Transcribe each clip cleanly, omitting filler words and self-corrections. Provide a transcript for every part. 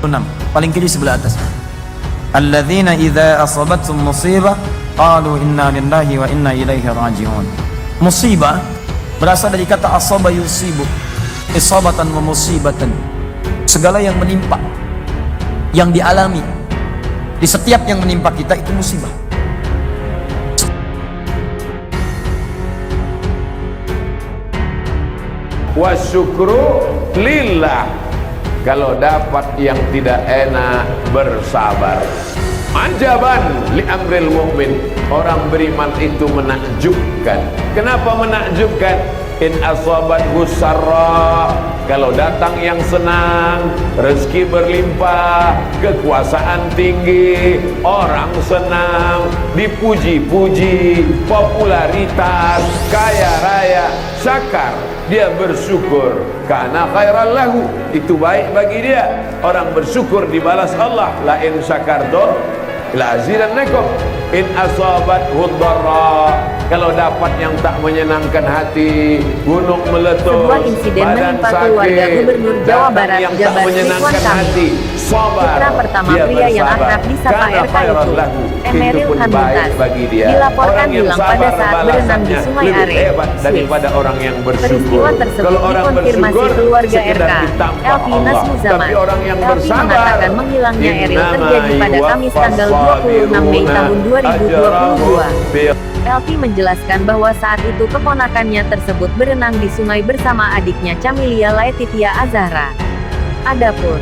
6, paling kiri sebelah atas. Alladzina idza asabathum musibah qalu inna lillahi wa inna ilaihi raji'un. Musibah berasal dari kata asaba yusibu, isabatan wa musibatan. Segala yang menimpa, yang dialami, di setiap yang menimpa kita itu musibah. Wasyukru lillah. Kalau dapat yang tidak enak, bersabar. Ajaban li amril mu'min. Orang beriman itu menakjubkan. Kenapa menakjubkan? In asabathu sarra, kalau datang yang senang, rezeki berlimpah, kekuasaan tinggi, orang senang, dipuji-puji, popularitas, kaya raya, syakar, dia bersyukur, karena khairal lahu, itu baik bagi dia. Orang bersyukur dibalas Allah. La in syakartum la azidannakum. In asabathu dharra, kalau dapat yang tak menyenangkan hati, gunung meletus, sebuah insiden badan menimpa sakit, keluarga Gubernur Jawa Barat yang tak Jabar menyenangkan Ridwan Kamil. hati, sabar, Putra pertama dia pria yang bersabar. akrab disapa Karena RK khairal itu, lahu, Emeril itu pun Khan baik Mumtaz, bagi dia. dilaporkan Orang yang hilang pada sabar saat berenang di balasannya Sungai lebih Are, hebat Swiss. daripada orang yang bersyukur. Peristiwa tersebut Kalau orang dikonfirmasi bersyukur, keluarga sekedar RK, ditampah Elvi Allah. Nasmuzaman. Tapi orang yang Elvi bersabar, mengatakan menghilangnya Eril terjadi pada Kamis tanggal 26 Mei tahun 2022. Elvi menjelaskan bahwa saat itu keponakannya tersebut berenang di sungai bersama adiknya Camilia Laetitia Azahra. Adapun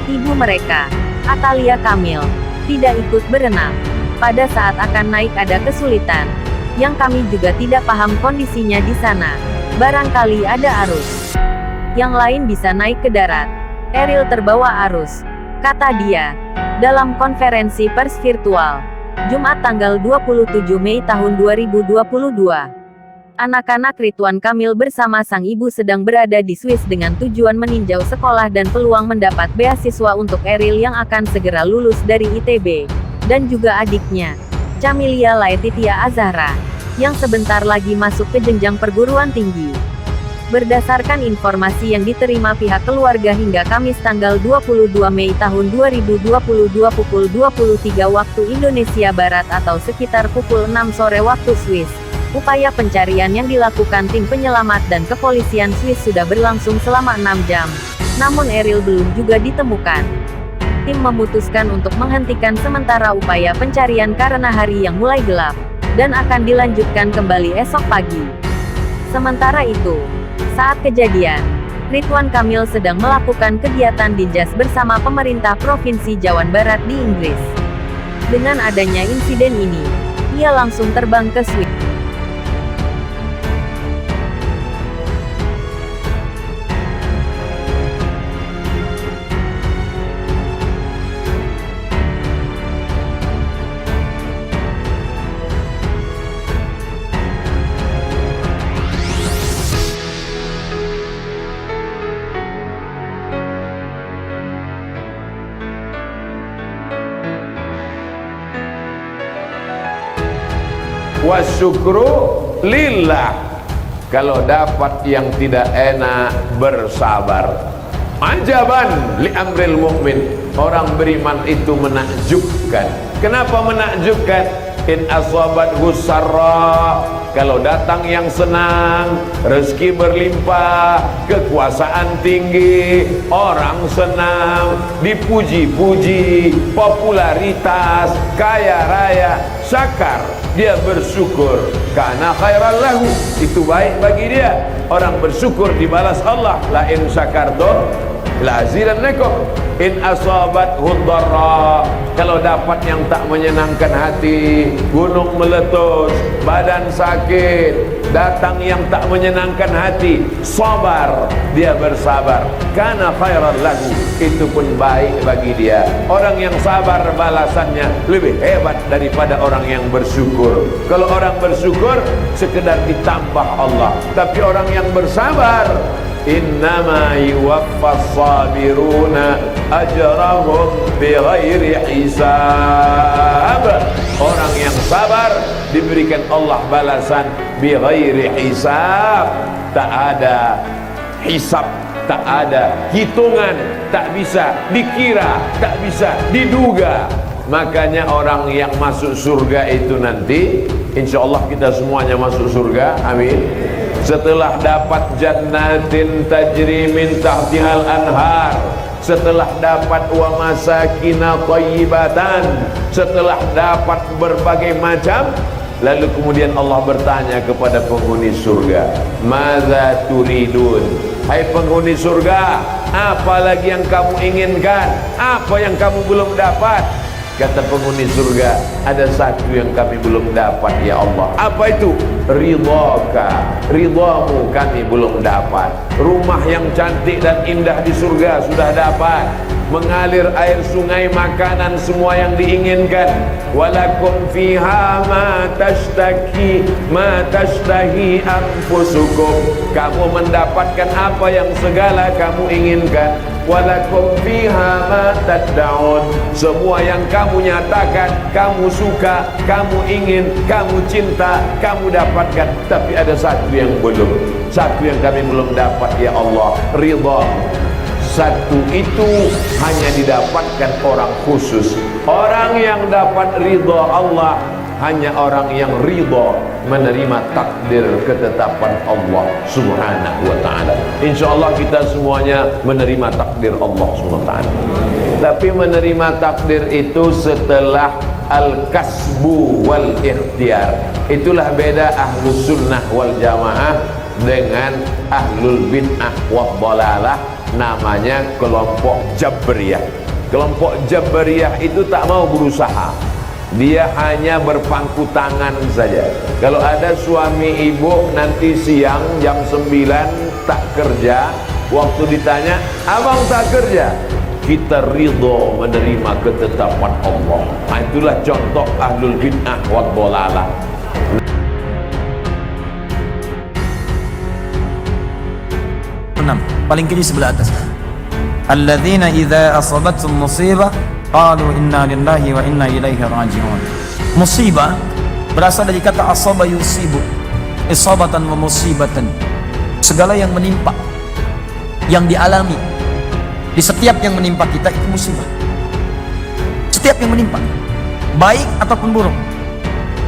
ibu mereka, Atalia Kamil, tidak ikut berenang. Pada saat akan naik ada kesulitan, yang kami juga tidak paham kondisinya di sana. Barangkali ada arus yang lain bisa naik ke darat. Eril terbawa arus, kata dia, dalam konferensi pers virtual Jumat tanggal 27 Mei tahun 2022. Anak-anak Ridwan Kamil bersama sang ibu sedang berada di Swiss dengan tujuan meninjau sekolah dan peluang mendapat beasiswa untuk Eril yang akan segera lulus dari ITB, dan juga adiknya, Camilia Laetitia Azahra, yang sebentar lagi masuk ke jenjang perguruan tinggi. Berdasarkan informasi yang diterima pihak keluarga hingga Kamis tanggal 22 Mei tahun 2022 pukul 23 waktu Indonesia Barat atau sekitar pukul 6 sore waktu Swiss, upaya pencarian yang dilakukan tim penyelamat dan kepolisian Swiss sudah berlangsung selama 6 jam. Namun Eril belum juga ditemukan. Tim memutuskan untuk menghentikan sementara upaya pencarian karena hari yang mulai gelap, dan akan dilanjutkan kembali esok pagi. Sementara itu, saat kejadian, Ridwan Kamil sedang melakukan kegiatan dinjas bersama pemerintah Provinsi Jawa Barat di Inggris. Dengan adanya insiden ini, ia langsung terbang ke Swiss. Wasyukru lillah. Kalau dapat yang tidak enak, bersabar. Ajaban li amril mu'min. Orang beriman itu menakjubkan. Kenapa menakjubkan? In asabathu sarra, kalau datang yang senang, rezeki berlimpah, kekuasaan tinggi, orang senang, dipuji-puji, popularitas, kaya raya, syakar, dia bersyukur, karena khairal lahu, itu baik bagi dia. Orang bersyukur dibalas Allah. La in syakartum la azidannakum. In asabathu dharra, kalau dapat yang tak menyenangkan hati, gunung meletus, badan sakit, datang yang tak menyenangkan hati, sabar, dia bersabar, karena khairal lahu, itu pun baik bagi dia. Orang yang sabar balasannya lebih hebat daripada orang yang bersyukur. Kalau orang bersyukur sekedar ditambah Allah, tapi orang yang bersabar, innama yuwaffas sabiruna ajrahum bighairi hisab. Orang yang sabar diberikan Allah balasan bighairi hisab, tak ada hisab, tak ada hitungan, tak bisa dikira, tak bisa diduga. Makanya orang yang masuk surga itu nanti, insya Allah kita semuanya masuk surga, amin. Setelah dapat jannatin tajri min tahtihal anhar, setelah dapat wa masakina thayyibatan, setelah dapat berbagai macam, lalu kemudian Allah bertanya kepada penghuni surga, madza turidun? Hai penghuni surga, apa lagi yang kamu inginkan? Apa yang kamu belum dapat? Kata penghuni surga, ada satu yang kami belum dapat ya Allah. Apa itu? Ridhaka, ridhamu kami belum dapat. Rumah yang cantik dan indah di surga sudah dapat, mengalir air sungai, makanan semua yang diinginkan. Walakum fiha ma tashtahi anfusukum, kamu mendapatkan apa yang segala kamu inginkan. Walakum fiha ma tad'un, semua yang kamu nyatakan, kamu suka, kamu ingin, kamu cinta, kamu dapatkan. Tapi ada satu yang belum, satu yang kami belum dapat ya Allah, ridha. Satu itu hanya didapatkan orang khusus. Orang yang dapat ridha Allah hanya orang yang ridha menerima takdir ketetapan Allah Subhanahu wa ta'ala. Insyaallah kita semuanya menerima takdir Allah Subhanahu wa ta'ala. Tapi menerima takdir itu setelah al-kasbu wal ikhtiar. Itulah beda ahlus sunnah wal jamaah dengan ahlul bid'ah wal dhalalah. Namanya kelompok Jabriyah. Kelompok Jabriyah itu tak mau berusaha, dia hanya berpangku tangan saja. Kalau ada suami ibu nanti siang jam 9 tak kerja, waktu ditanya, abang tak kerja, kita ridho menerima ketetapan Allah. Nah, itulah contoh ahlul bid'ah wad dhalalah. Paling kiri sebelah atas. Alladzina idza asabathum musibah qalu inna lillahi wa inna ilaihi raji'un. Musibah berasal dari kata asaba yusibu, isabatan wa musibatan. Segala yang menimpa, yang dialami, di setiap yang menimpa kita itu musibah. Setiap yang menimpa, baik ataupun buruk.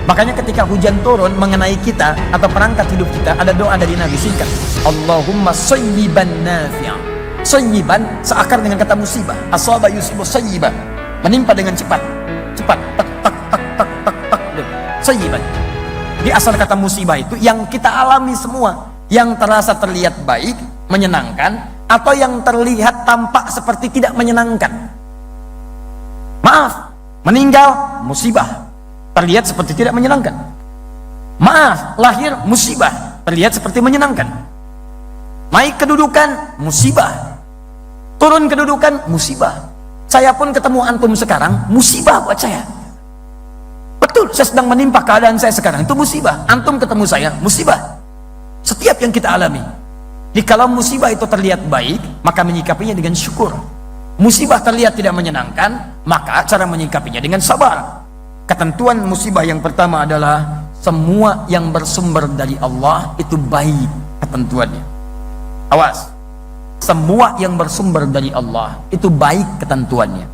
Makanya ketika hujan turun mengenai kita atau perangkat hidup kita, ada doa dari Nabi singkat, Allahumma sayyiban nafi'an. Sayyiban seakar dengan kata musibah. Asaba yusibu sayyiban, menimpa dengan cepat, tak tak tak tak tak tak. Sayyiban. Di asal kata musibah itu yang kita alami semua, yang terasa terlihat baik, menyenangkan, atau yang terlihat tampak seperti tidak menyenangkan. Maaf, meninggal musibah, terlihat seperti tidak menyenangkan. Maaf, lahir musibah, terlihat seperti menyenangkan. Naik kedudukan musibah, turun kedudukan musibah. Saya pun ketemu antum sekarang musibah buat saya. Betul, saya sedang menimpa keadaan saya sekarang, itu musibah. Antum ketemu saya musibah. Setiap yang kita alami. Jikalau musibah itu terlihat baik, maka menyikapinya dengan syukur. Musibah terlihat tidak menyenangkan, maka cara menyikapinya dengan sabar. Ketentuan musibah yang pertama adalah semua yang bersumber dari Allah itu baik ketentuannya. Awas, semua yang bersumber dari Allah itu baik ketentuannya.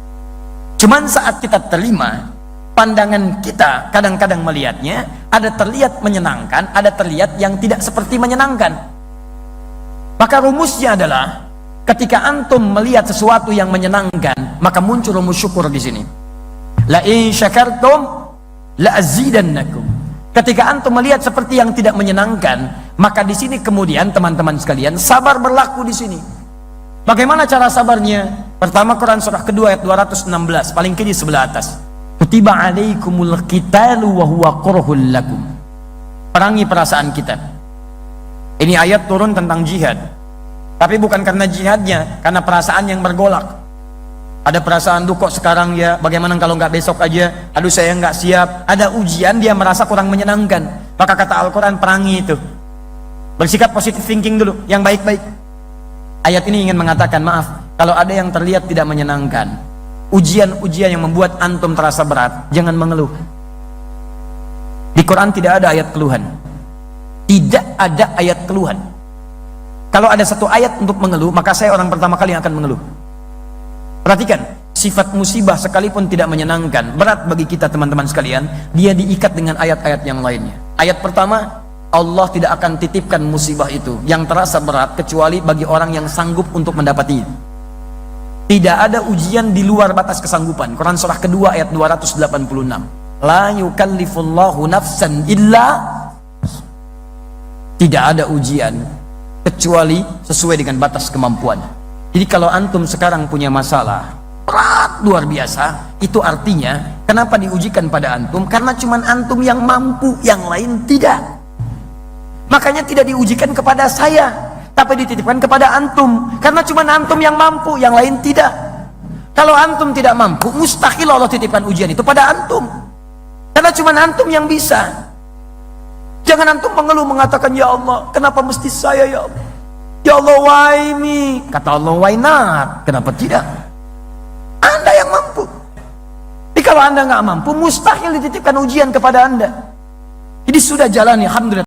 Cuman saat kita terima, pandangan kita kadang-kadang melihatnya ada terlihat menyenangkan, ada terlihat yang tidak seperti menyenangkan. Maka rumusnya adalah ketika antum melihat sesuatu yang menyenangkan, maka muncul rumus syukur di sini. La in syakartum la azidannakum. Ketika antum melihat seperti yang tidak menyenangkan, maka di sini kemudian teman-teman sekalian sabar berlaku di sini. Bagaimana cara sabarnya? Pertama Quran surah kedua ayat 216, paling kiri sebelah atas. Kutiba alaikumul qitalu wa huwa kurhul lakum. Perangi perasaan kita. Ini ayat turun tentang jihad. Tapi bukan karena jihadnya, karena perasaan yang bergolak. Ada perasaan, duh kok sekarang ya, bagaimana kalau nggak besok aja, aduh saya nggak siap. Ada ujian, dia merasa kurang menyenangkan. Maka kata Al-Quran, perangi itu. Bersikap positive thinking dulu, yang baik-baik. Ayat ini ingin mengatakan, maaf, kalau ada yang terlihat tidak menyenangkan, ujian-ujian yang membuat antum terasa berat, jangan mengeluh. Di Quran tidak ada ayat keluhan. Tidak ada ayat keluhan. Kalau ada satu ayat untuk mengeluh, maka saya orang pertama kali yang akan mengeluh. Perhatikan, sifat musibah sekalipun tidak menyenangkan, berat bagi kita teman-teman sekalian, dia diikat dengan ayat-ayat yang lainnya. Ayat pertama, Allah tidak akan titipkan musibah itu yang terasa berat kecuali bagi orang yang sanggup untuk mendapatinya. Tidak ada ujian di luar batas kesanggupan. Quran surah kedua ayat 286. La yukallifullahu nafsan illa. Tidak ada ujian kecuali sesuai dengan batas kemampuan. Jadi kalau antum sekarang punya masalah berat luar biasa, itu artinya kenapa diujikan pada antum? Karena cuman antum yang mampu, yang lain tidak. Makanya tidak diujikan kepada saya, tapi dititipkan kepada antum. Karena cuma antum yang mampu, yang lain tidak. Kalau antum tidak mampu, mustahil Allah titipkan ujian itu pada antum. Karena cuma antum yang bisa. Jangan antum mengeluh mengatakan, ya Allah, kenapa mesti saya ya Allah? Ya Allah, why me? Kata Allah, why not? Kenapa tidak? Anda yang mampu. Jadi kalau Anda nggak mampu, mustahil dititipkan ujian kepada Anda. Jadi sudah jalani, alhamdulillah.